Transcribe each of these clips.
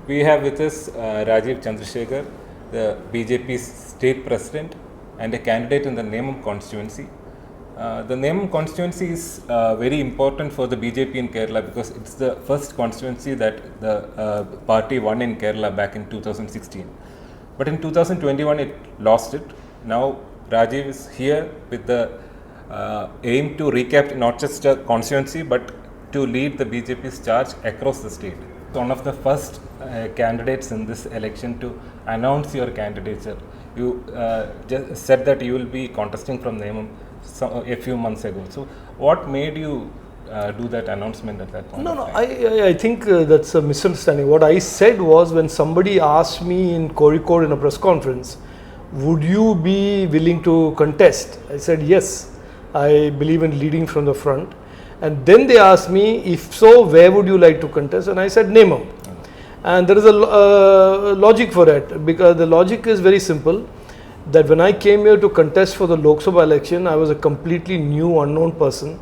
We have with us Rajeev Chandrashekar, the BJP state president and a candidate in the Nemom constituency. The Nemom constituency is very important for the BJP in Kerala because it's the first constituency that the party won in Kerala back in 2016. But in 2021 it lost it. Now Rajeev is here with the aim to recapture not just a constituency but to lead the BJP's charge across the state. One of the first candidates in this election to announce your candidature. You just said that you will be contesting from Nemom a few months ago. So, what made you do that announcement at that point? No, I think that's a misunderstanding. What I said was, when somebody asked me in Kozhikode in a press conference, would you be willing to contest? I said yes. I believe in leading from the front. And then they asked me, if so, where would you like to contest? And I said Nemom. And there is a logic for it, because the logic is very simple, that when I came here to contest for the Lok Sabha election, I was a completely new, unknown person,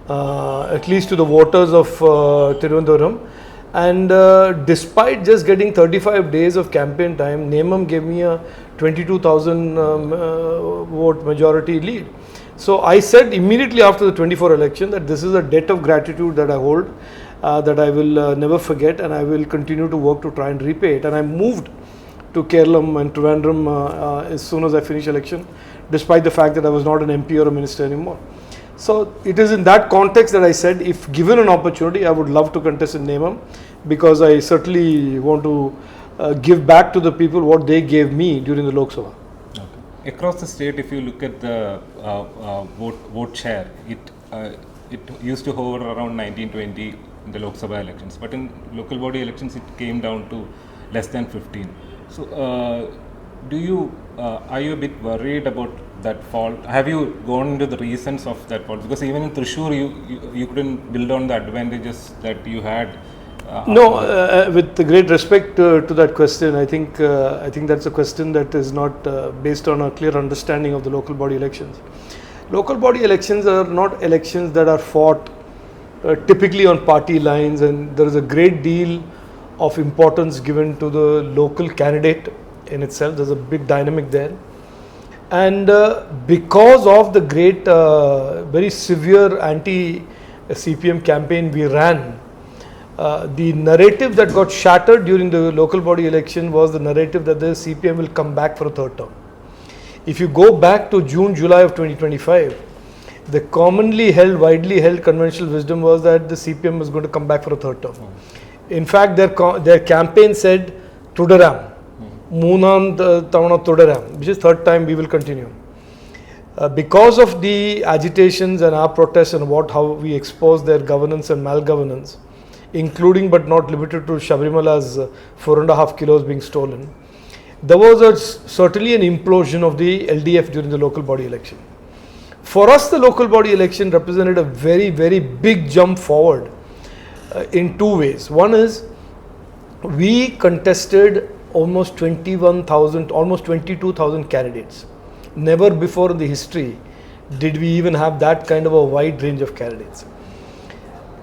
at least to the voters of Tirunelveli. And despite just getting 35 days of campaign time, Nemom gave me a 22,000 vote majority lead. So I said immediately after the 24 election that this is a debt of gratitude that I hold, that I will never forget, and I will continue to work to try and repay it. And I moved to Kerala and Trivandrum as soon as I finished election, despite the fact that I was not an MP or a minister anymore. So it is in that context that I said, if given an opportunity, I would love to contest in Nemom, because I certainly want to give back to the people what they gave me during the Lok Sabha. Across the state, if you look at the vote share, it used to hover around 19-20 in the Lok Sabha elections, but in local body elections it came down to less than 15. So, are you a bit worried about that fall? Have you gone into the reasons of that fall? Because even in Thrissur, you couldn't build on the advantages that you had. With great respect to that question, I think that's a question that is not based on a clear understanding of the local body elections. Local body elections are not elections that are fought typically on party lines, and there is a great deal of importance given to the local candidate in itself. There's a big dynamic there, and because of the great, very severe anti-CPM campaign we ran, the narrative that got shattered during the local body election was the narrative that the CPM will come back for a third term. If you go back to June, July of 2025, the widely held conventional wisdom was that the CPM was going to come back for a third term. In fact, their campaign said Tudaram, Moonam Tavana Tudaram, which is third time we will continue. Because of the agitations and our protests and how we exposed their governance and malgovernance, including but not limited to Sabarimala's 4.5 kilos being stolen, there was certainly an implosion of the LDF during the local body election. For us, the local body election represented a very, very big jump forward in two ways. One is, we contested almost 22,000 candidates. Never before in the history did we even have that kind of a wide range of candidates.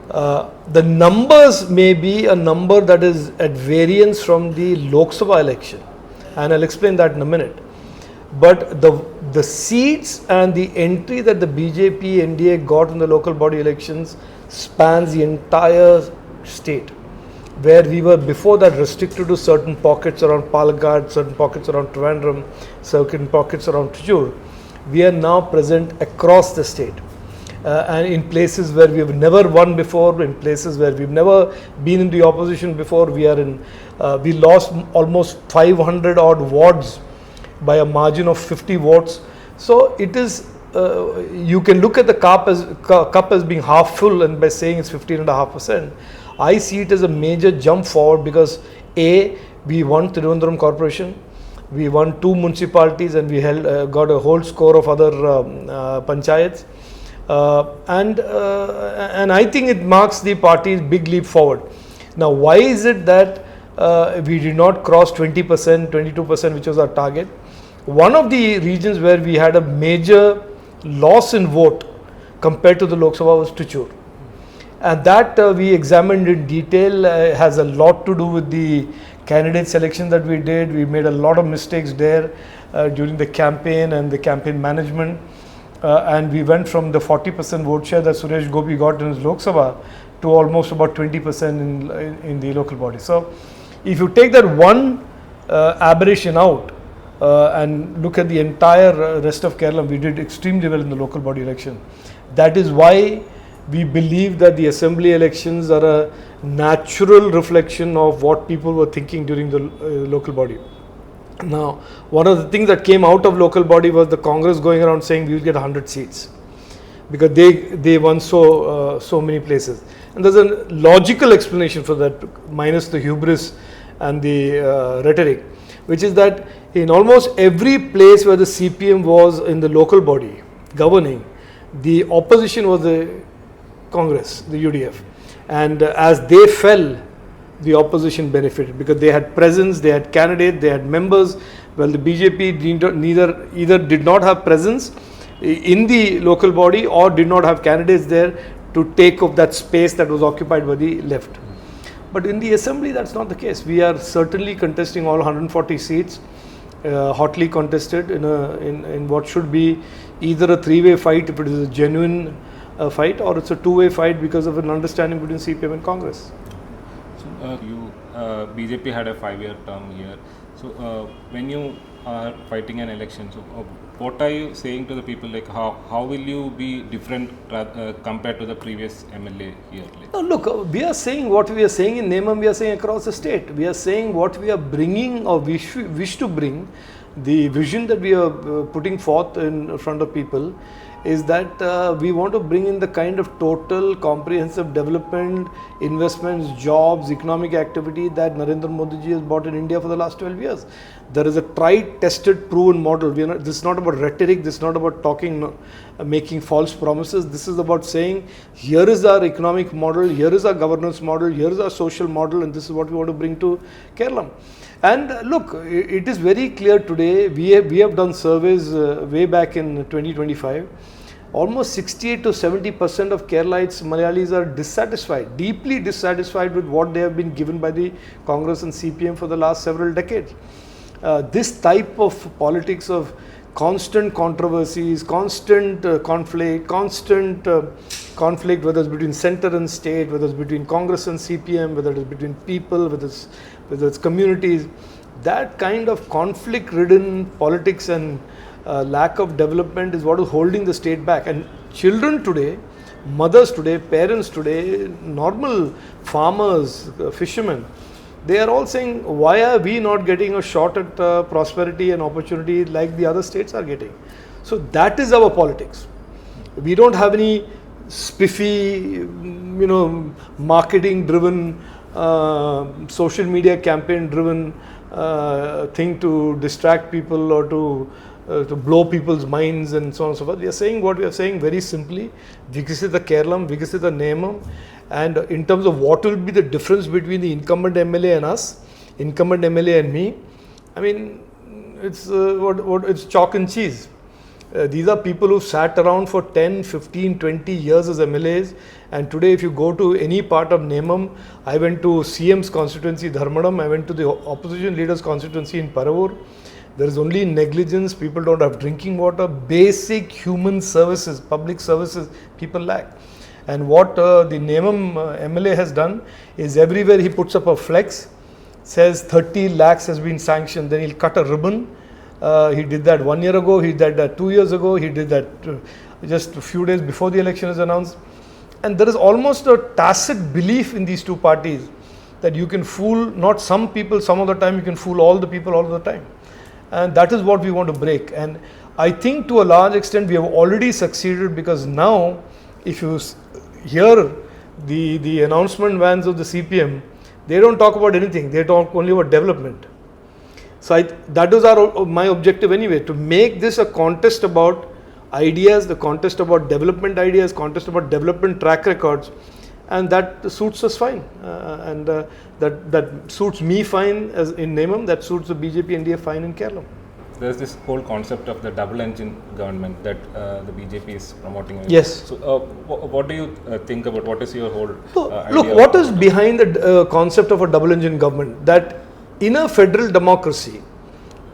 The numbers may be a number that is at variance from the Lok Sabha election, and I'll explain that in a minute. But the seats and the entry that the BJP NDA got in the local body elections spans the entire state, where we were before that restricted to certain pockets around Palakkad, certain pockets around Trivandrum, certain pockets around Thrissur. We are now present across the state. And in places where we have never won before, in places where we've never been in the opposition before, we lost almost 500 odd wards by a margin of 50 votes. So it is, you can look at the cup as being half full, and by saying it's 15.5%, I see it as a major jump forward, because A, we won Tirunelveli Corporation, we won 2 municipalities, and we got a whole score of other panchayats. And I think it marks the party's big leap forward. Now, why is it that we did not cross 20%, 22%, which was our target? One of the regions where we had a major loss in vote compared to the Lok Sabha was Thrissur. And that we examined in detail, has a lot to do with the candidate selection that we did. We made a lot of mistakes there during the campaign and the campaign management. And we went from the 40% vote share that Suresh Gopi got in his Lok Sabha to almost about 20% in the local body. So if you take that one aberration out and look at the entire rest of Kerala, we did extremely well in the local body election. That is why we believe that the assembly elections are a natural reflection of what people were thinking during the local body. Now, one of the things that came out of local body was the Congress going around saying we will get 100 seats because they won so many places. And there's a logical explanation for that, minus the hubris and the rhetoric, which is that in almost every place where the CPM was in the local body governing, the opposition was the Congress, the UDF. And as they fell, the opposition benefited because they had presence, they had candidates, they had members. Well, the BJP either did not have presence in the local body or did not have candidates there to take up that space that was occupied by the left. But in the assembly, that's not the case. We are certainly contesting all 140 seats, hotly contested in what should be either a three-way fight if it is a genuine fight, or it's a two-way fight because of an understanding between CPM and Congress. BJP had a 5-year term here. So when you are fighting an election, so what are you saying to the people? Like how will you be different compared to the previous MLA here? Like? No, look, we are saying what we are saying in Nemom, we are saying across the state. We are saying what we are bringing or wish to bring. The vision that we are putting forth in front of people is that we want to bring in the kind of total comprehensive development, investments, jobs, economic activity that Narendra Modi ji has brought in India for the last 12 years. There is a tried, tested, proven model. This is not about rhetoric, this is not about talking, making false promises. This is about saying, here is our economic model, here is our governance model, here is our social model, and this is what we want to bring to Kerala. And look, it is very clear today, we have done surveys way back in 2025. Almost 68 to 70% of Keralites, Malayalis are dissatisfied, deeply dissatisfied with what they have been given by the Congress and CPM for the last several decades. This type of politics of constant controversies, constant conflict, whether it's between center and state, whether it's between Congress and CPM, whether it is between people, whether it's communities, that kind of conflict-ridden politics and lack of development is what is holding the state back. And children today, mothers today, parents today, normal farmers, fishermen, they are all saying, why are we not getting a shot at prosperity and opportunity like the other states are getting? So that is our politics. We don't have any spiffy, marketing-driven, social media campaign-driven thing to distract people or to blow people's minds and so on and so forth. We are saying what we are saying very simply, Vikasita Kerala, Vikasita Nemom, and in terms of what will be the difference between the incumbent MLA and us, incumbent MLA and me, I mean, it's it's chalk and cheese. These are people who sat around for 10, 15, 20 years as MLAs, and today if you go to any part of Nemom, I went to CM's constituency Dharmadam, I went to the opposition leader's constituency in Paravur. There is only negligence, people don't have drinking water, basic human services, public services people lack. And what the Nemom MLA has done is everywhere he puts up a flex, says 30 lakhs has been sanctioned, then he'll cut a ribbon. He did that 1 year ago, he did that 2 years ago, he did that just a few days before the election is announced. And there is almost a tacit belief in these two parties that you can fool not some people some of the time, you can fool all the people all of the time. And that is what we want to break. And I think to a large extent we have already succeeded, because now if you hear the announcement vans of the CPM, they don't talk about anything, they talk only about development. So that was my objective anyway, to make this a contest about ideas, the contest about development ideas, contest about development track records, and that suits us fine, and that suits me fine as in Nemom, that suits the BJP NDA fine in Kerala. there's this whole concept of the double engine government that the BJP is promoting. Yes. So, what do you think about? What is your whole idea? Look, what is behind the concept of a double engine government? That in a federal democracy,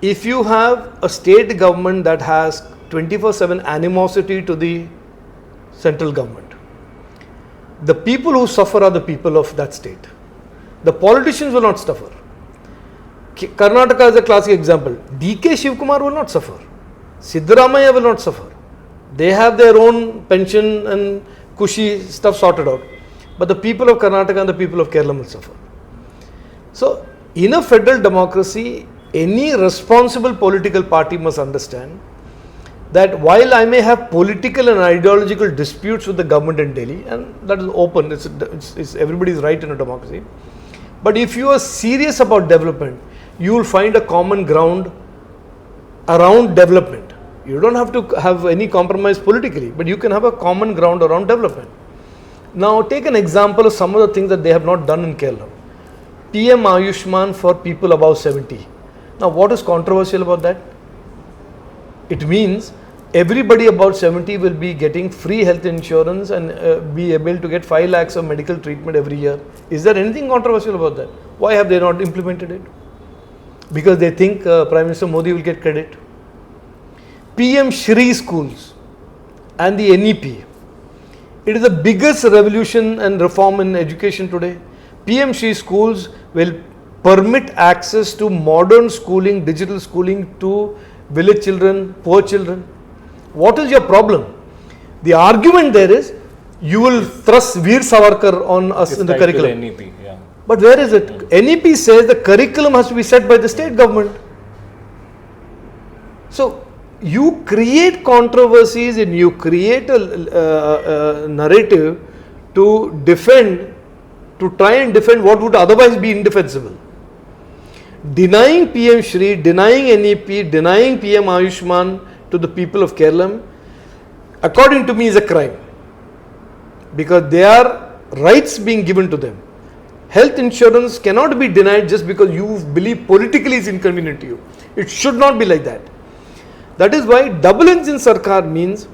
if you have a state government that has 24/7 animosity to the central government, the people who suffer are the people of that state. The politicians will not suffer. Karnataka is a classic example. DK Shivkumar will not suffer. Siddaramaiah will not suffer. They have their own pension and cushy stuff sorted out. But the people of Karnataka and the people of Kerala will suffer. So, in a federal democracy, any responsible political party must understand that while I may have political and ideological disputes with the government in Delhi, and that is open, it's everybody's right in a democracy, but if you are serious about development, you will find a common ground around development. You don't have to have any compromise politically, but you can have a common ground around development. Now, take an example of some of the things that they have not done in Kerala. PM Ayushman for people above 70. Now, what is controversial about that? It means everybody about 70 will be getting free health insurance and be able to get 5 lakhs of medical treatment every year. Is there anything controversial about that? Why have they not implemented it? Because they think Prime Minister Modi will get credit. PM Shri schools and the NEP. It is the biggest revolution and reform in education today. PM Shri schools will permit access to modern schooling, digital schooling to village children, poor children. What is your problem? The argument there is you will thrust Veer Savarkar on us in the curriculum. NEP, yeah. But where is it? NEP says the curriculum has to be set by the state government. So, you create controversies and you create a narrative to defend, to try and defend what would otherwise be indefensible. Denying PM Shri, denying NEP, denying PM Ayushman to the people of Kerala, according to me, is a crime. Because they are rights being given to them. Health insurance cannot be denied just because you believe politically is inconvenient to you. It should not be like that. That is why double engine Sarkar means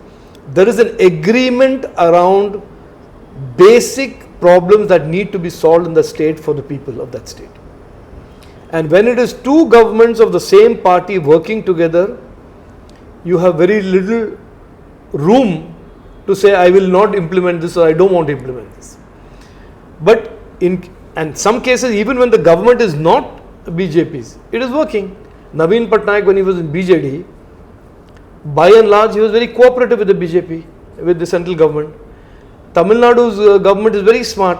there is an agreement around basic problems that need to be solved in the state for the people of that state. And when it is two governments of the same party working together, you have very little room to say, I will not implement this or I don't want to implement this. But in some cases, even when the government is not BJP's, it is working. Naveen Patnaik, when he was in BJD, by and large, he was very cooperative with the BJP, with the central government. Tamil Nadu's government is very smart.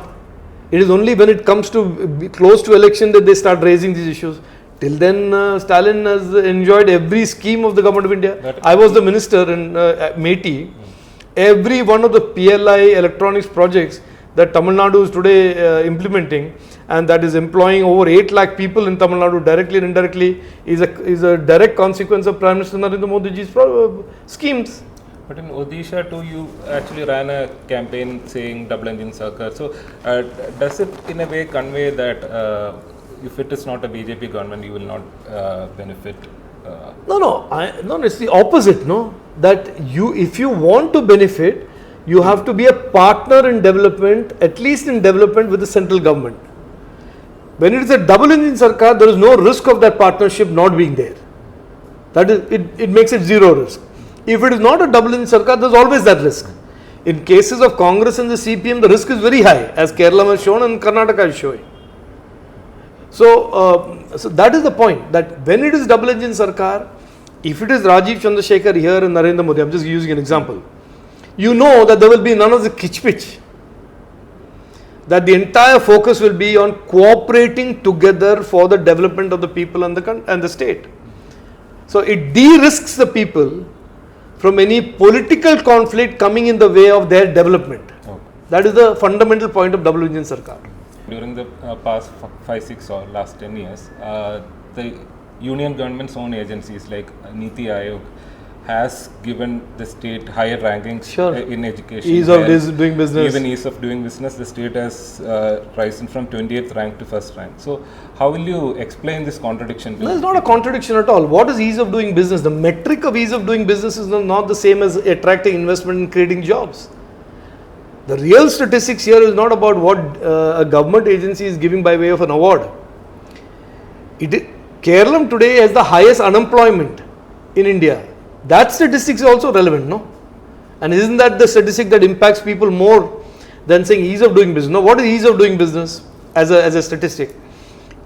It is only when it comes to close to election that they start raising these issues. Till then, Stalin has enjoyed every scheme of the government of India. I was the minister in Meti. Every one of the PLI electronics projects that Tamil Nadu is today implementing, and that is employing over 8 lakh people in Tamil Nadu directly and indirectly, is a direct consequence of Prime Minister Narendra Modi's schemes. But in Odisha too, you actually ran a campaign saying double engine Sarkar. So does it in a way convey that if it is not a BJP government, you will not benefit? No, it's the opposite, no? That if you want to benefit, you have to be a partner in development, at least in development with the central government. When it is a double engine Sarkar, there is no risk of that partnership not being there. That is, it makes it zero risk. If it is not a double engine Sarkar, there is always that risk. In cases of Congress and the CPM, the risk is very high, as Kerala has shown and Karnataka is showing. So that is the point, that when it is double engine Sarkar, if it is Rajeev Chandrashekar here and Narendra Modi, I am just using an example, you know that there will be none of the kitch-pitch. That the entire focus will be on cooperating together for the development of the people and the state. So it de-risks the people from any political conflict coming in the way of their development. Okay. That is the fundamental point of double engine Sarkar. During the past 5, 6 or last 10 years, the union government's own agencies like Niti Aayog has given the state higher rankings Sure. In education. Ease of health, doing business. Even ease of doing business, the state has risen from 20th rank to first rank. So how will you explain this contradiction? No, it's not a contradiction at all. What is ease of doing business? The metric of ease of doing business is not the same as attracting investment and creating jobs. The real statistics here is not about what a government agency is giving by way of an award. Kerala today has the highest unemployment in India. That statistics is also relevant, no? And isn't that the statistic that impacts people more than saying ease of doing business? No, what is ease of doing business as a statistic?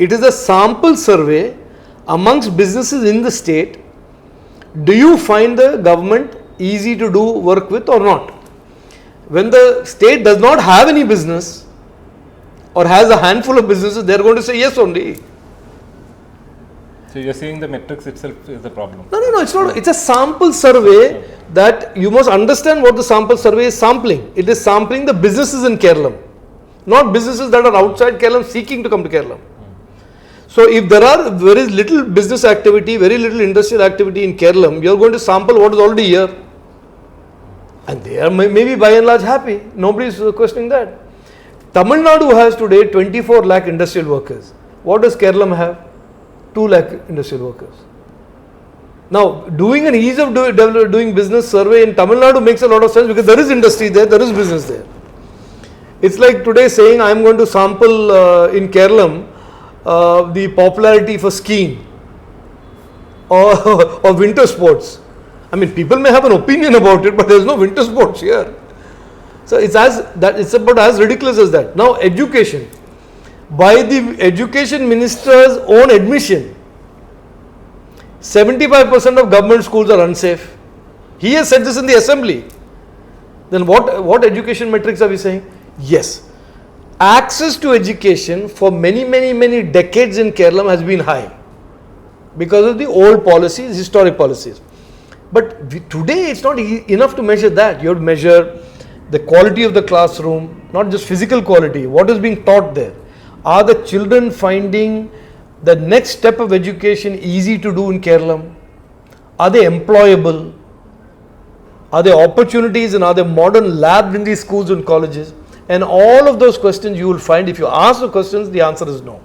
It is a sample survey amongst businesses in the state. Do you find the government easy to do work with or not? When the state does not have any business or has a handful of businesses, they are going to say yes only. So you are saying the metrics itself is the problem? No, it's not. It's a sample survey that you must understand what the sample survey is sampling. It is sampling the businesses in Kerala, not businesses that are outside Kerala seeking to come to Kerala. So if there are very little business activity, very little industrial activity in Kerala, you are going to sample what is already here. And they are maybe by and large happy. Nobody is questioning that. Tamil Nadu has today 24 lakh industrial workers. What does Kerala have? 2 lakh industrial workers. Now, doing an ease of doing business survey in Tamil Nadu makes a lot of sense because there is industry there, there is business there. It's like today saying I am going to sample in Kerala the popularity for skiing or winter sports. I mean, people may have an opinion about it, but there is no winter sports here. So it's about as ridiculous as that. Now, education. By the education minister's own admission, 75% of government schools are unsafe. He has said this in the assembly. Then what education metrics are we saying? Yes. Access to education for many decades in Kerala has been high because of the old policies, historic policies. But today it's not enough to measure that. You have to measure the quality of the classroom, not just physical quality, what is being taught there. Are the children finding the next step of education easy to do in Kerala? Are they employable? Are there opportunities and are there modern labs in these schools and colleges? And all of those questions you will find, if you ask the questions, the answer is no.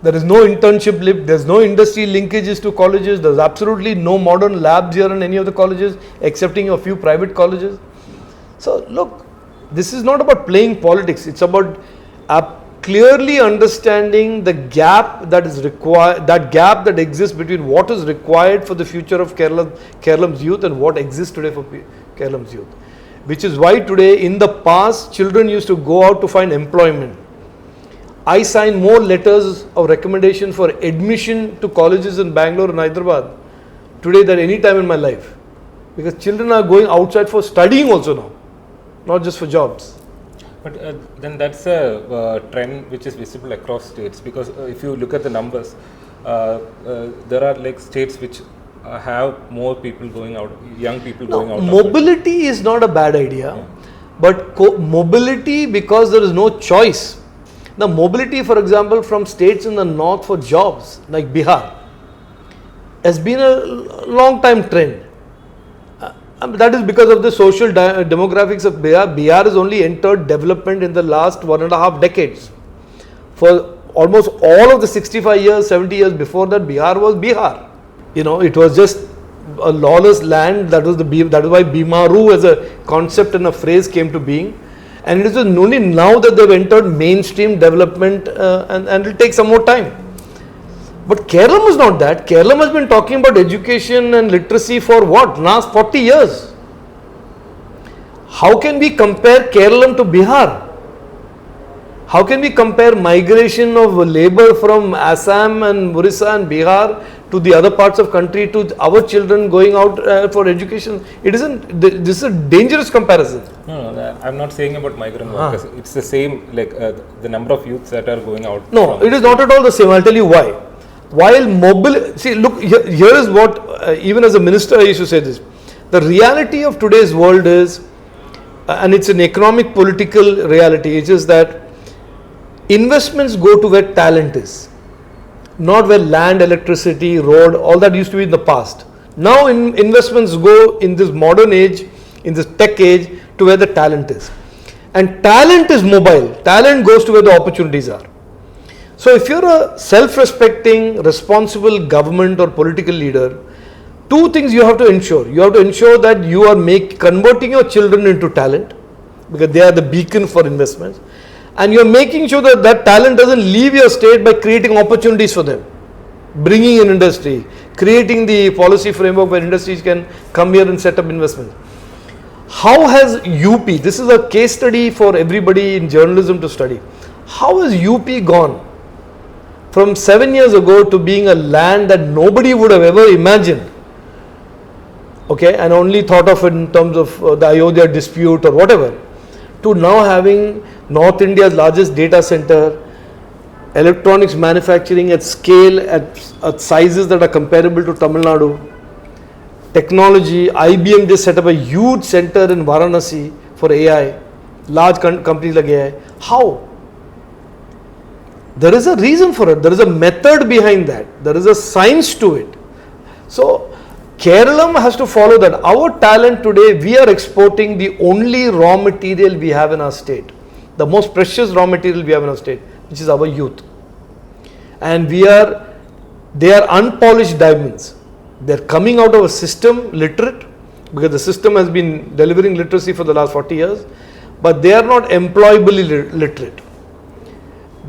There is no internship lip, there is no industry linkages to colleges, there is absolutely no modern labs here in any of the colleges, excepting a few private colleges. So look, this is not about playing politics, it's about clearly understanding the gap that is required, that gap that exists between what is required for the future of Kerala's youth and what exists today for Kerala's youth. Which is why today, in the past, children used to go out to find employment. I signed more letters of recommendation for admission to colleges in Bangalore and Hyderabad today than any time in my life. Because children are going outside for studying also now, not just for jobs. But then that's a trend which is visible across states, because if you look at the numbers, there are like states which have more people going out, young people going out. Mobility is not a bad idea, but mobility because there is no choice. Now, mobility, for example, from states in the north for jobs like Bihar has been a long time trend. That is because of the social demographics of Bihar. Bihar has only entered development in the last 1.5 decades. For almost all of the 65 years, 70 years before that, Bihar was Bihar. It was just a lawless land. That is why Bimaru as a concept and a phrase came to being. And it is only now that they have entered mainstream development and it will take some more time. But Kerala was not that. Kerala has been talking about education and literacy for what? Last 40 years. How can we compare Kerala to Bihar? How can we compare migration of labor from Assam and Orissa and Bihar to the other parts of country to our children going out for education? It isn't. This is a dangerous comparison. No, I'm not saying about migrant workers. It's the same, like the number of youths that are going out. No, it is not at all the same. I'll tell you why. While mobility, see, look, here is what, even as a minister, I used to say this. The reality of today's world is, and it's an economic political reality, it's just that investments go to where talent is, not where land, electricity, road, all that used to be in the past. Now investments go in this modern age, in this tech age, to where the talent is. And talent is mobile. Talent goes to where the opportunities are. So if you're a self-respecting, responsible government or political leader, two things you have to ensure. You have to ensure that you are converting your children into talent, because they are the beacon for investments, and you're making sure that that talent doesn't leave your state by creating opportunities for them, bringing in industry, creating the policy framework where industries can come here and set up investments. How has UP, this is a case study for everybody in journalism to study, how has UP gone from 7 years ago to being a land that nobody would have ever imagined, okay, and only thought of in terms of the Ayodhya dispute or whatever, to now having North India's largest data center, electronics manufacturing at scale, at sizes that are comparable to Tamil Nadu, technology. IBM just set up a huge center in Varanasi for AI, large companies like AI. How? There is a reason for it. There is a method behind that. There is a science to it. So Kerala has to follow that. Our talent today, we are exporting the only raw material we have in our state, the most precious raw material we have in our state, which is our youth. And they are unpolished diamonds. They are coming out of a system literate, because the system has been delivering literacy for the last 40 years, but they are not employably literate.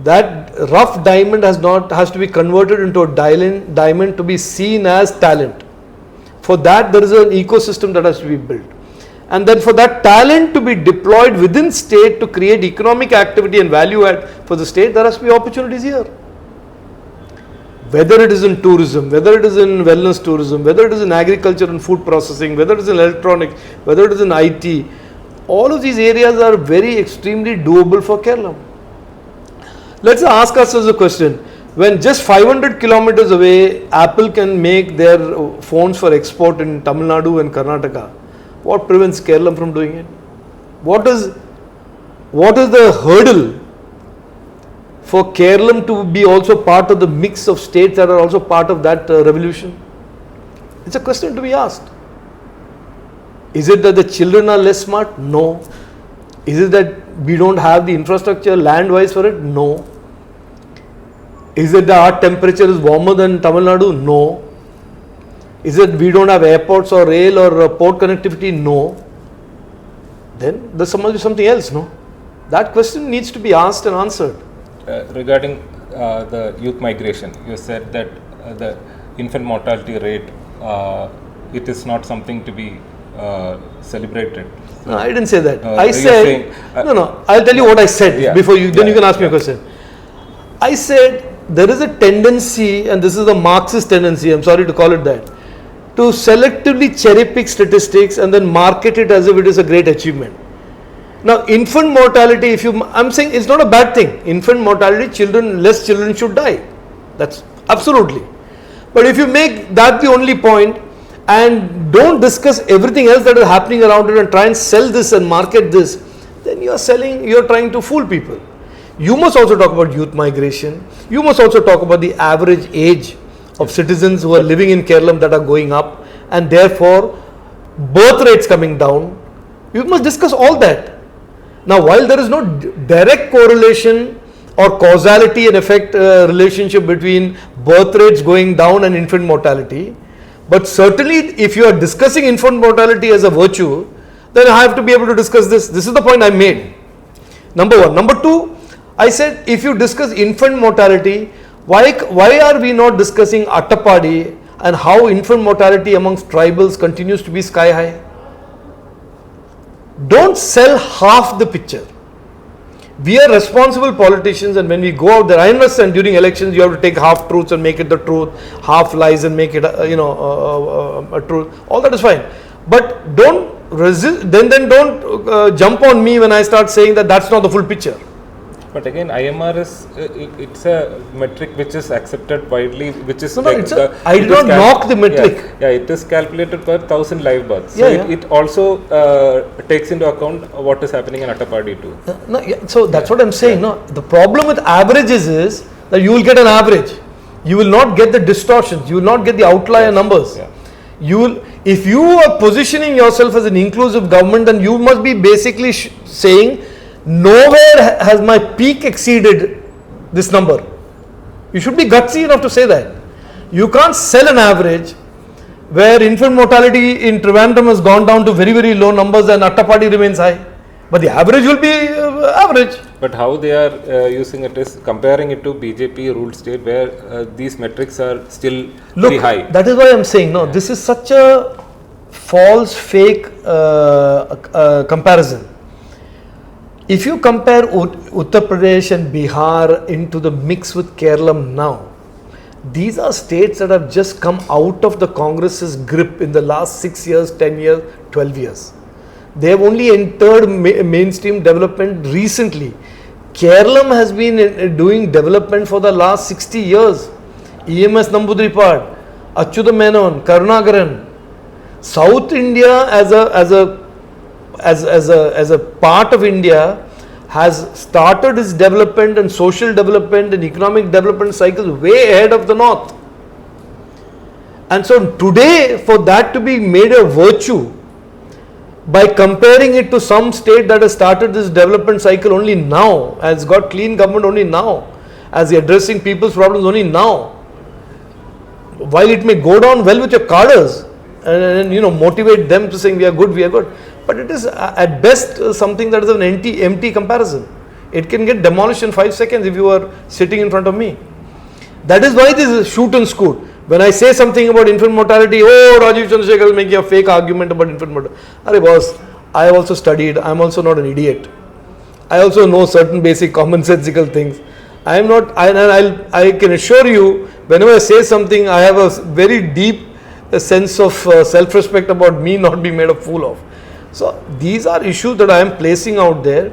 That rough diamond has to be converted into a diamond to be seen as talent. For that, there is an ecosystem that has to be built. And then for that talent to be deployed within state to create economic activity and value add for the state, there has to be opportunities here. Whether it is in tourism, whether it is in wellness tourism, whether it is in agriculture and food processing, whether it is in electronics, whether it is in IT, all of these areas are very extremely doable for Kerala. Let's ask ourselves a question. When just 500 kilometers away, Apple can make their phones for export in Tamil Nadu and Karnataka, what prevents Kerala from doing it? What is the hurdle for Kerala to be also part of the mix of states that are also part of that revolution? It's a question to be asked. Is it that the children are less smart? No. Is it that we don't have the infrastructure land-wise for it? No. Is it that our temperature is warmer than Tamil Nadu? No. Is it we don't have airports or rail or port connectivity? No. Then there must be something else, no? That question needs to be asked and answered. Regarding the youth migration, you said that the infant mortality rate, it is not something to be celebrated. No, I didn't say that. I said, no, I'll tell you what I said before you, then you can ask me a question. I said there is a tendency, and this is a Marxist tendency, I'm sorry to call it that, to selectively cherry pick statistics and then market it as if it is a great achievement. Now, infant mortality, I'm saying it's not a bad thing. Infant mortality, less children should die. That's absolutely. But if you make that the only point and don't discuss everything else that is happening around it and try and sell this and market this, then you're trying to fool people. You must also talk about youth migration. You must also talk about the average age of citizens who are living in Kerala that are going up, and therefore birth rates coming down. You must discuss all that. Now, while there is no direct correlation or causality and effect relationship between birth rates going down and infant mortality, but certainly if you are discussing infant mortality as a virtue, then I have to be able to discuss this. This is the point I made. Number one. Number two, I said if you discuss infant mortality, why are we not discussing Attapadi and how infant mortality amongst tribals continues to be sky high? Don't sell half the picture. We are responsible politicians, and when we go out there, I understand during elections you have to take half truths and make it the truth, half lies and make it a truth. All that is fine, but don't resist. Then don't jump on me when I start saying that that's not the full picture. But again, IMR it's a metric which is accepted widely, which is I did not knock the metric. Yeah, it is calculated per 1,000 live births. So it also takes into account what is happening in Attapadi too. So that's what I'm saying. No, the problem with averages is that you will get an average. You will not get the distortions. You will not get the outlier numbers. Yeah. If you are positioning yourself as an inclusive government, then you must be basically saying, nowhere has my peak exceeded this number. You should be gutsy enough to say that. You can't sell an average where infant mortality in Trivandrum has gone down to very, very low numbers and Attapadi remains high. But the average will be average. But how they are using it is comparing it to BJP ruled state where these metrics are still very high. That is why I am saying, no, this is such a false, fake comparison. If you compare Uttar Pradesh and Bihar into the mix with Kerala now, these are states that have just come out of the Congress's grip in the last 6 years, 10 years, 12 years. They have only entered mainstream development recently. Kerala has been doing development for the last 60 years. EMS Nambudripad, Achyuta Menon, Karunakaran. South India as a part of India has started its development and social development and economic development cycles way ahead of the North. And so today, for that to be made a virtue, by comparing it to some state that has started this development cycle only now, has got clean government only now, as addressing people's problems only now, while it may go down well with your cadres and motivate them to saying we are good, but it is at best something that is an empty comparison. It can get demolished in 5 seconds if you are sitting in front of me. That is why this is shoot and scoot. When I say something about infant mortality, Rajeev Chandrashekar is making a fake argument about infant mortality. Arey boss, I have also studied. I am also not an idiot. I also know certain basic commonsensical things. I am not, I can assure you, whenever I say something, I have a very deep sense of self-respect about me not being made a fool of. So these are issues that I am placing out there.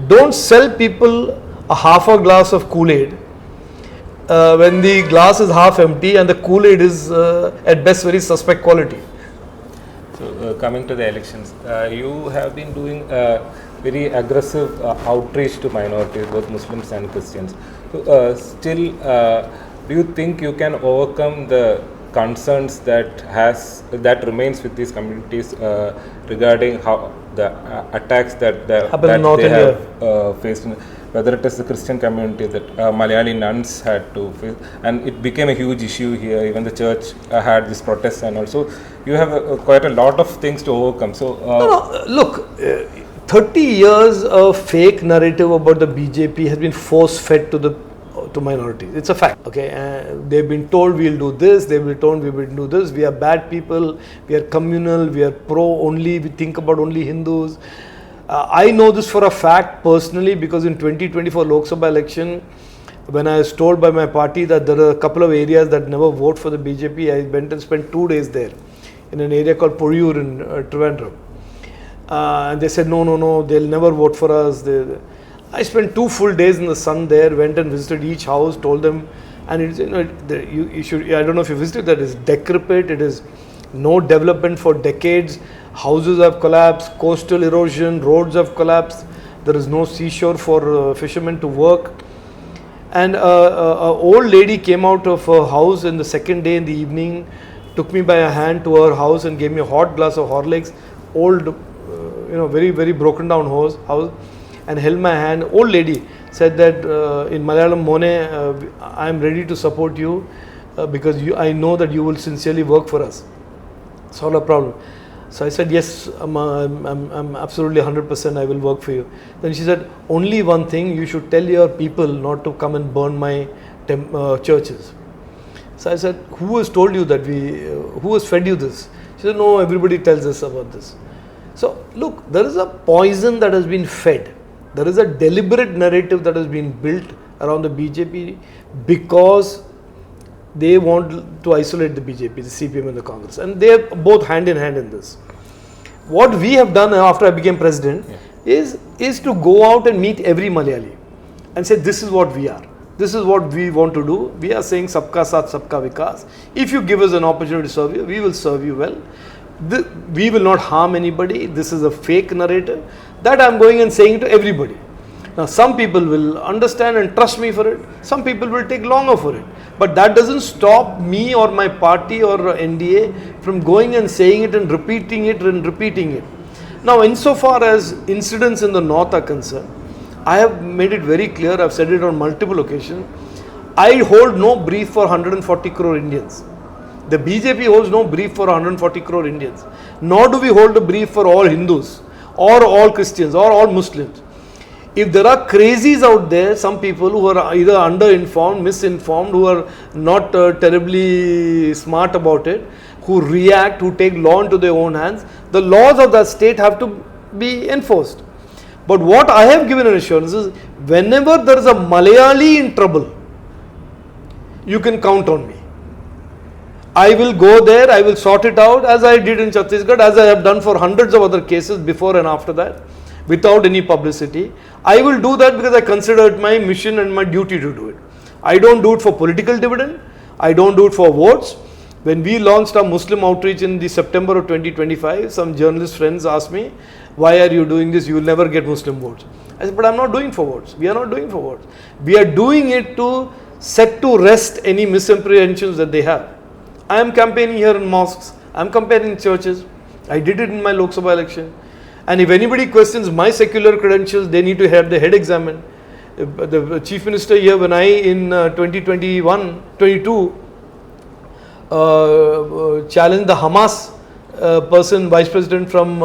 Don't sell people a half a glass of Kool-Aid when the glass is half empty and the Kool-Aid is at best very suspect quality. So coming to the elections, you have been doing very aggressive outreach to minorities, both Muslims and Christians. So still, do you think you can overcome the concerns that remains with these communities regarding how the attacks that they have faced, whether it is the Christian community that Malayali nuns had to face, and it became a huge issue here. Even the church had this protest, and also you have quite a lot of things to overcome. So look, 30 years of fake narrative about the BJP has been force fed to minorities. It's a fact. Okay, they've been told we'll do this, they've been told we will do this, we are bad people, we are communal, we are pro only, we think about only Hindus. I know this for a fact personally because in 2024 Lok Sabha election, when I was told by my party that there are a couple of areas that never vote for the BJP, I went and spent 2 days there in an area called Poriyur in Trivandrum. And they said, no, they'll never vote for us. I spent 2 full days in the sun there, went and visited each house, told them, and it's, you should, I don't know if you visited that, it's decrepit, it is no development for decades, houses have collapsed, coastal erosion, roads have collapsed, there is no seashore for fishermen to work. And an old lady came out of her house in the second day in the evening, took me by a hand to her house and gave me a hot glass of Horlicks, old, very, very broken down house, and held my hand. Old lady said that in Malayalam, Mone, I am ready to support you because I know that you will sincerely work for us. It's not a problem. So I said, yes, I'm absolutely 100% I will work for you. Then she said, only one thing, you should tell your people not to come and burn my churches. So I said, who has told you that who has fed you this? She said, no, everybody tells us about this. So look, there is a poison that has been fed. There is a deliberate narrative that has been built around the BJP because they want to isolate the BJP, the CPM and the Congress, and they are both hand in hand in this. What we have done after I became president is to go out and meet every Malayali and say, this is what we are. This is what we want to do. We are saying Sabka Saath, Sabka Vikas. If you give us an opportunity to serve you, we will serve you well. We will not harm anybody. This is a fake narrative. That I am going and saying to everybody. Now some people will understand and trust me for it, some people will take longer for it. But that doesn't stop me or my party or NDA from going and saying it and repeating it and repeating it. Now insofar as incidents in the north are concerned, I have made it very clear, I've said it on multiple occasions, I hold no brief for 140 crore Indians. The BJP holds no brief for 140 crore Indians. Nor do we hold a brief for all Hindus or all Christians or all Muslims. If there are crazies out there, some people who are either underinformed, misinformed, who are not terribly smart about it, who react, who take law into their own hands, the laws of that state have to be enforced. But what I have given an assurance is, whenever there is a Malayali in trouble, you can count on me. I will go there, I will sort it out as I did in Chhattisgarh, as I have done for hundreds of other cases before and after that, without any publicity. I will do that because I consider it my mission and my duty to do it. I don't do it for political dividend, I don't do it for votes. When we launched our Muslim outreach in the September of 2025, some journalist friends asked me, why are you doing this? You will never get Muslim votes. I said, but I'm not doing for votes. We are not doing for votes. We are doing it to set to rest any misapprehensions that they have. I am campaigning here in mosques, I am campaigning in churches. I did it in my Lok Sabha election. And if anybody questions my secular credentials, they need to have their head examined. The Chief Minister here, when I in 2021-22 challenged the Hamas person, Vice President from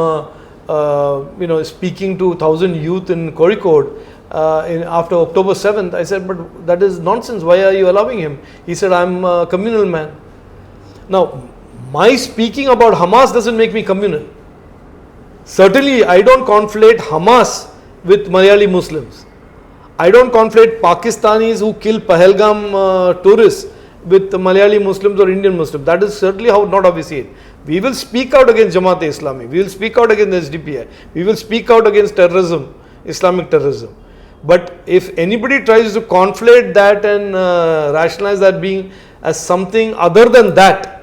speaking to 1,000 youth in Kozhikode after October 7th, I said, but that is nonsense. Why are you allowing him? He said, I'm a communal man. Now, my speaking about Hamas doesn't make me communal. Certainly, I don't conflate Hamas with Malayali Muslims. I don't conflate Pakistanis who kill Pahalgam tourists with Malayali Muslims or Indian Muslims. That is certainly not how we see it. We will speak out against Janata Islami. We will speak out against SDPI. We will speak out against terrorism, Islamic terrorism. But if anybody tries to conflate that and rationalize that being as something other than that,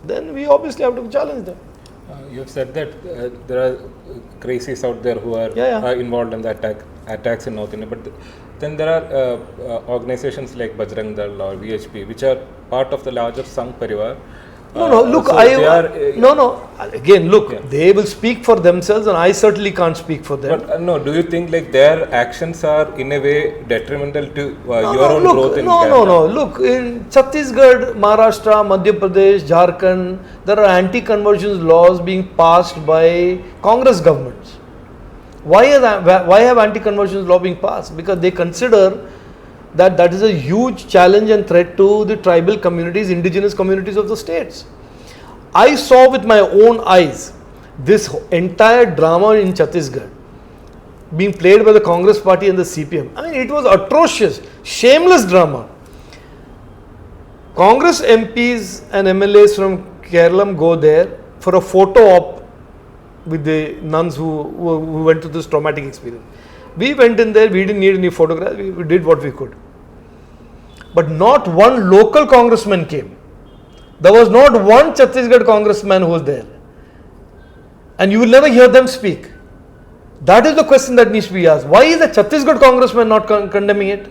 then we obviously have to challenge them. You have said that there are crazies out there who are involved in the attacks in North India, but then there are organizations like Bajrang Dal or VHP, which are part of the larger Sangh Parivar. They will speak for themselves and I certainly can't speak for them. But do you think like their actions are in a way detrimental to your own growth in Canada? Look, in Chhattisgarh, Maharashtra, Madhya Pradesh, Jharkhand, there are anti-conversion laws being passed by Congress governments. Why have anti-conversion law being passed? Because they consider that is a huge challenge and threat to the tribal communities, indigenous communities of the states. I saw with my own eyes this entire drama in Chhattisgarh being played by the Congress party and the CPM. I mean, it was atrocious, shameless drama. Congress MPs and MLAs from Kerala go there for a photo op with the nuns who went through this traumatic experience. We went in there, we didn't need any photographs, we did what we could. But not one local congressman came. There was not one Chhattisgarh congressman who was there. And you will never hear them speak. That is the question that needs to be asked. Why is the Chhattisgarh congressman not condemning it?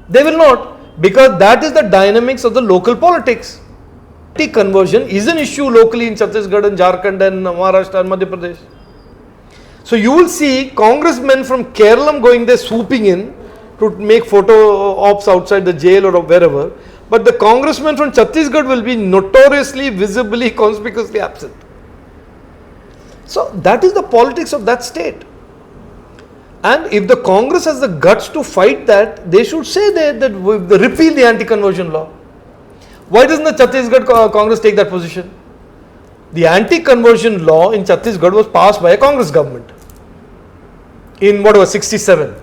They will not, because that is the dynamics of the local politics. Conversion is an issue locally in Chhattisgarh and Jharkhand and Maharashtra and Madhya Pradesh. So you will see congressmen from Kerala going there swooping in to make photo ops outside the jail or wherever, but the congressmen from Chhattisgarh will be notoriously, visibly, conspicuously absent. So that is the politics of that state. And if the Congress has the guts to fight that, they should say that repeal the anti-conversion law. Why doesn't the Chhattisgarh Congress take that position? The anti-conversion law in Chhattisgarh was passed by a Congress government in 67.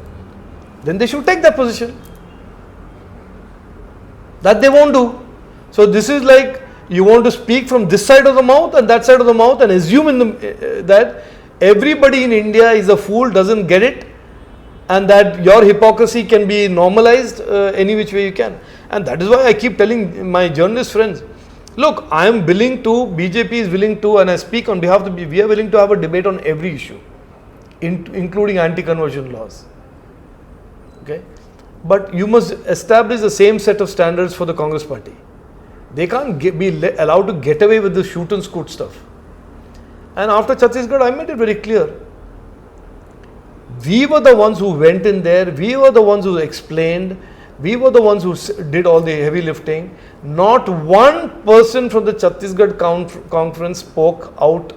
Then they should take that position. That they won't do. So this is like you want to speak from this side of the mouth and that side of the mouth and assume that everybody in India is a fool, doesn't get it, and that your hypocrisy can be normalized any which way you can. And that is why I keep telling my journalist friends, look, I am willing to, BJP is willing to, and I speak on behalf of the, we are willing to have a debate on every issue. including anti-conversion laws. Okay, but you must establish the same set of standards for the Congress party. They can't be allowed to get away with the shoot and scoot stuff. And after Chhattisgarh, I made it very clear. We were the ones who went in there, we were the ones who explained, we were the ones who did all the heavy lifting. Not one person from the Chhattisgarh conference spoke out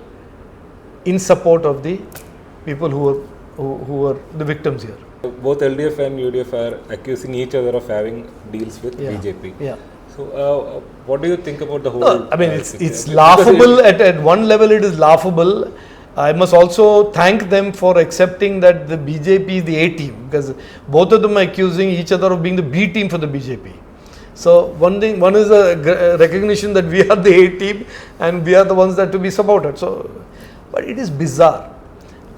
in support of the people who were the victims here. Both LDF and UDF are accusing each other of having deals with BJP. Yeah. So, what do you think about the whole? No, I mean, it's laughable. At one level, it is laughable. I must also thank them for accepting that the BJP is the A team, because both of them are accusing each other of being the B team for the BJP. So one is a recognition that we are the A team and we are the ones that to be supported. So, but it is bizarre,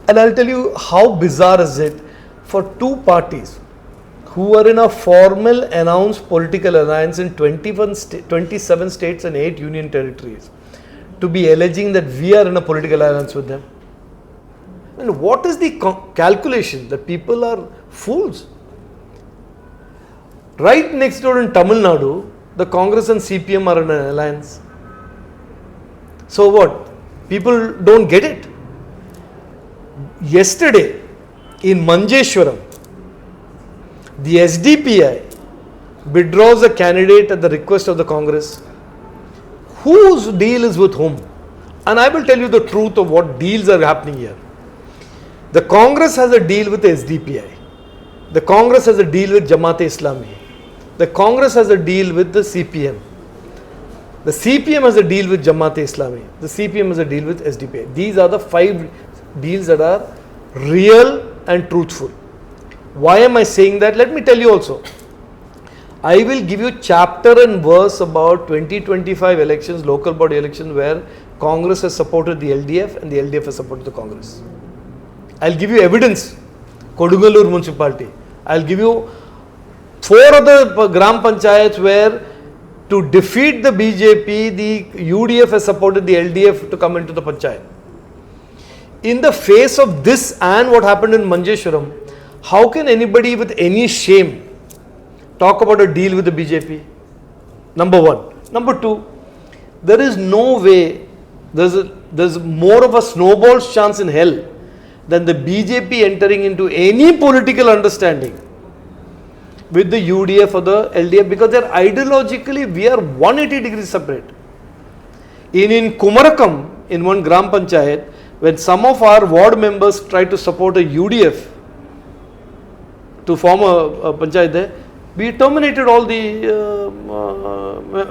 and I'll tell you how bizarre is it for two parties who are in a formal announced political alliance in 27 states and 8 union territories to be alleging that we are in a political alliance with them. And what is the calculation that people are fools? Right next door in Tamil Nadu, the Congress and CPM are in an alliance. So what? People don't get it. Yesterday in Manjeshwaram, the SDPI withdraws a candidate at the request of the Congress. Whose deal is with whom? And I will tell you the truth of what deals are happening here. The Congress has a deal with the SDPI. The Congress has a deal with Janata Islami. The Congress has a deal with the CPM. The CPM has a deal with Janata Islami. The CPM has a deal with SDPI. These are the 5 deals that are real and truthful. Why am I saying that? Let me tell you also. I will give you chapter and verse about 2025 elections, local body elections, where Congress has supported the LDF and the LDF has supported the Congress. I'll give you evidence. Kodungalur municipality. I'll give you 4 other gram panchayats where to defeat the BJP, the UDF has supported the LDF to come into the panchayat. In the face of this and what happened in Manjeshwaram, how can anybody with any shame talk about a deal with the BJP? Number 1. Number 2, there is no way, there's more of a snowball's chance in hell than the BJP entering into any political understanding with the UDF or the LDF, because they are ideologically, we are 180 degrees separate. In Kumarakam, in one Gram Panchayat, when some of our ward members tried to support a UDF to form a panchayat there, we terminated all the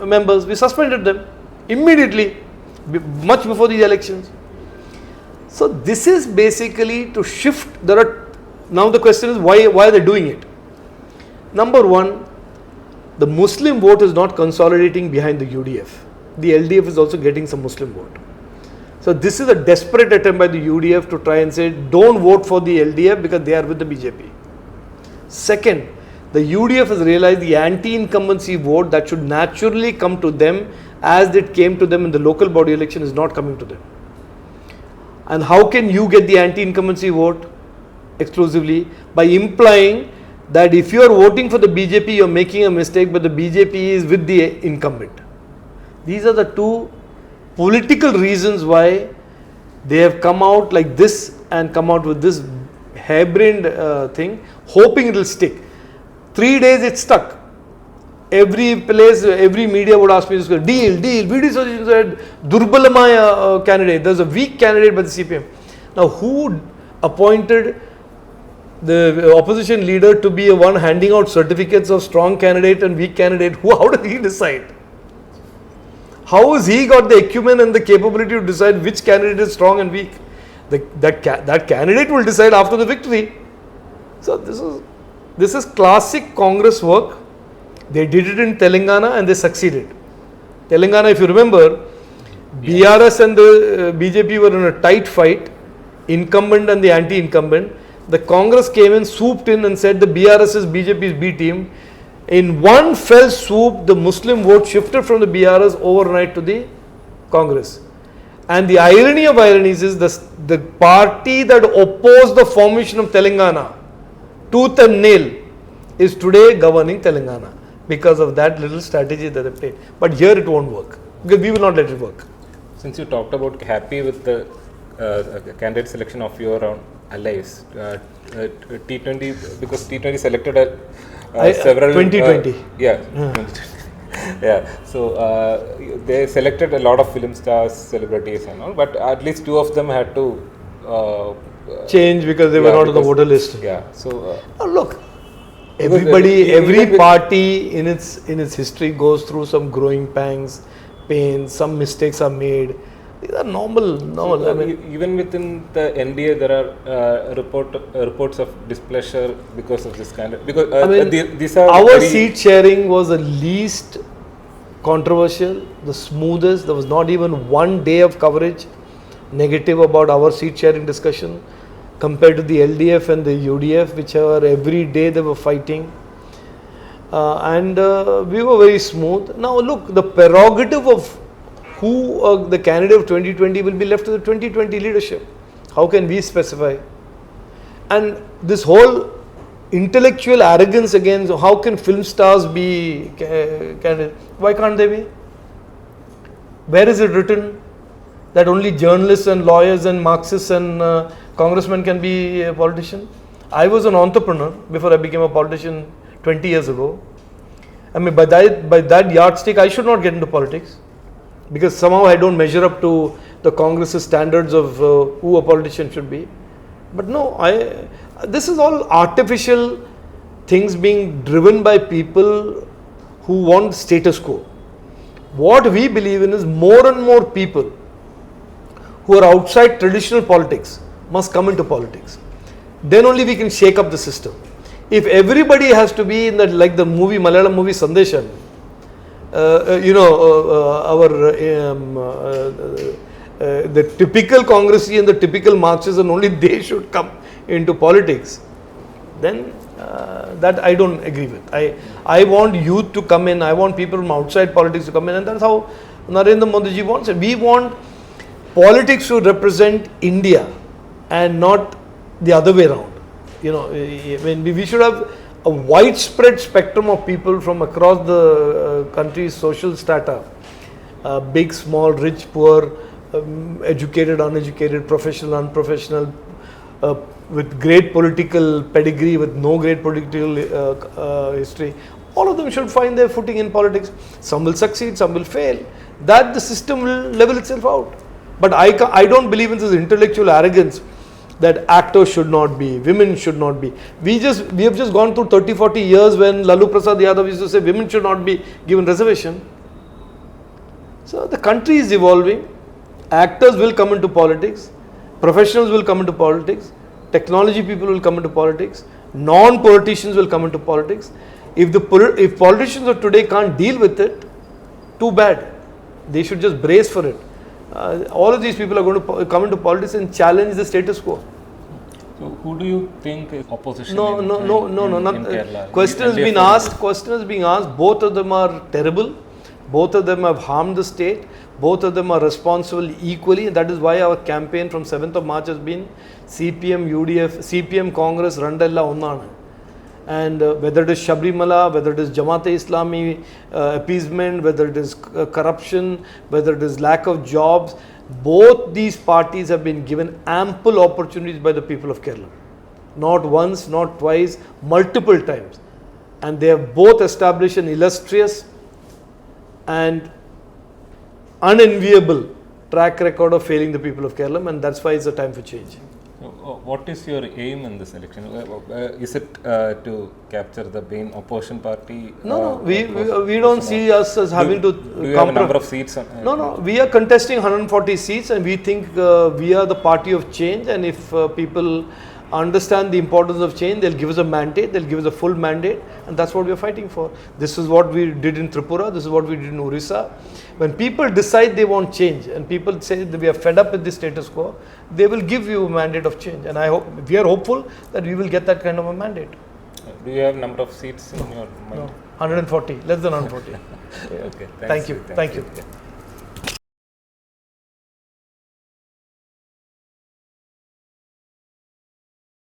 members, we suspended them immediately, much before the elections. So this is basically to shift. Now the question is why are they doing it? Number 1, the Muslim vote is not consolidating behind the UDF. The LDF is also getting some Muslim vote. So this is a desperate attempt by the UDF to try and say, don't vote for the LDF because they are with the BJP. Second, the UDF has realized the anti-incumbency vote that should naturally come to them as it came to them in the local body election is not coming to them. And how can you get the anti-incumbency vote exclusively? By implying that if you are voting for the BJP, you are making a mistake, but the BJP is with the incumbent. These are the 2 political reasons why they have come out like this and come out with this harebrained thing, hoping it will stick. 3 days it stuck. Every place, every media would ask me this, deal. VD Sachin said, Durbalamaya candidate. There's a weak candidate by the CPM. Now, who appointed the opposition leader to be a one handing out certificates of strong candidate and weak candidate? How did he decide? How has he got the acumen and the capability to decide which candidate is strong and weak? That candidate will decide after the victory. So this is classic Congress work. They did it in Telangana and they succeeded. Telangana, if you remember, BRS and the BJP were in a tight fight, incumbent and the anti-incumbent. The Congress came in, swooped in and said the BRS is BJP's B team. In one fell swoop, the Muslim vote shifted from the BRS overnight to the Congress. And the irony of ironies is the party that opposed the formation of Telangana, tooth and nail, is today governing Telangana because of that little strategy that they played. But here it won't work because we will not let it work. Since you talked about happy with the candidate selection of your own allies, T20, because T20 selected several 2020. Yeah. Yeah, so they selected a lot of film stars, celebrities and all, but at least two of them had to change because they were not on the voter list. Yeah, so look, every party in its history goes through some growing pangs, pains, some mistakes are made. These are normal. So, I mean, even within the NDA, there are reports of displeasure because of this kind of, because these are our seat sharing was the least controversial, the smoothest. There was not even one day of coverage negative about our seat sharing discussion compared to the LDF and the UDF, which are every day they were fighting. And we were very smooth. Now look, the prerogative of who the candidate of 2020 will be left to the 2020 leadership. How can we specify? And this whole intellectual arrogance again, so how can film stars be candidate? Why can't they be? Where is it written that only journalists and lawyers and Marxists and congressmen can be a politician? I was an entrepreneur before I became a politician 20 years ago. I mean, by that yardstick, I should not get into politics because somehow I don't measure up to the Congress's standards of who a politician should be. But no, this is all artificial things being driven by people who want status quo. What we believe in is more and more people who are outside traditional politics must come into politics. Then only we can shake up the system. If everybody has to be in that, like the movie, Malayalam movie Sandeshan, the typical Congressy and the typical Marxists and only they should come into politics, then that I don't agree with. I want youth to come in, I want people from outside politics to come in, and that's how Narendra Modi ji wants it. We want politics to represent India and not the other way around. You know, we should have a widespread spectrum of people from across the country's social strata, big, small, rich, poor, educated, uneducated, professional, unprofessional, with great political pedigree, with no great political history. All of them should find their footing in politics. Some will succeed, some will fail. That the system will level itself out. But I don't believe in this intellectual arrogance that actors should not be, women should not be. We have just gone through 30-40 years when Lalu Prasad Yadav used to say women should not be given reservation. So the country is evolving. Actors will come into politics. Professionals will come into politics. Technology people will come into politics. Non-politicians will come into politics. If politicians of today can't deal with it, too bad. They should just brace for it. All of these people are going to come into politics and challenge the status quo. So, who do you think is opposition? No. Kerala? Question has been asked. Both of them are terrible. Both of them have harmed the state. Both of them are responsible equally. And that is why our campaign from 7th of March has been CPM, UDF, CPM, Congress, Randella, Onnana. And whether it is Sabarimala, whether it is Janata Islami appeasement, whether it is corruption, whether it is lack of jobs, both these parties have been given ample opportunities by the people of Kerala. Not once, not twice, multiple times. And they have both established an illustrious and unenviable track record of failing the people of Kerala, and that's why it's a time for change. What is your aim in this election? Is it to capture the main opposition party? No, we don't see us as having to. Do you have a number of seats? No, we are contesting 140 seats, and we think we are the party of change. And if people understand the importance of change, they'll give us a mandate, they'll give us a full mandate, and that's what we're fighting for. This is what we did in Tripura, this is what we did in Orissa. When people decide they want change and people say that we are fed up with the status quo, they will give you a mandate of change, and we are hopeful that we will get that kind of a mandate. Do you have number of seats in your mind? No, 140, less than 140. Okay, Thank you.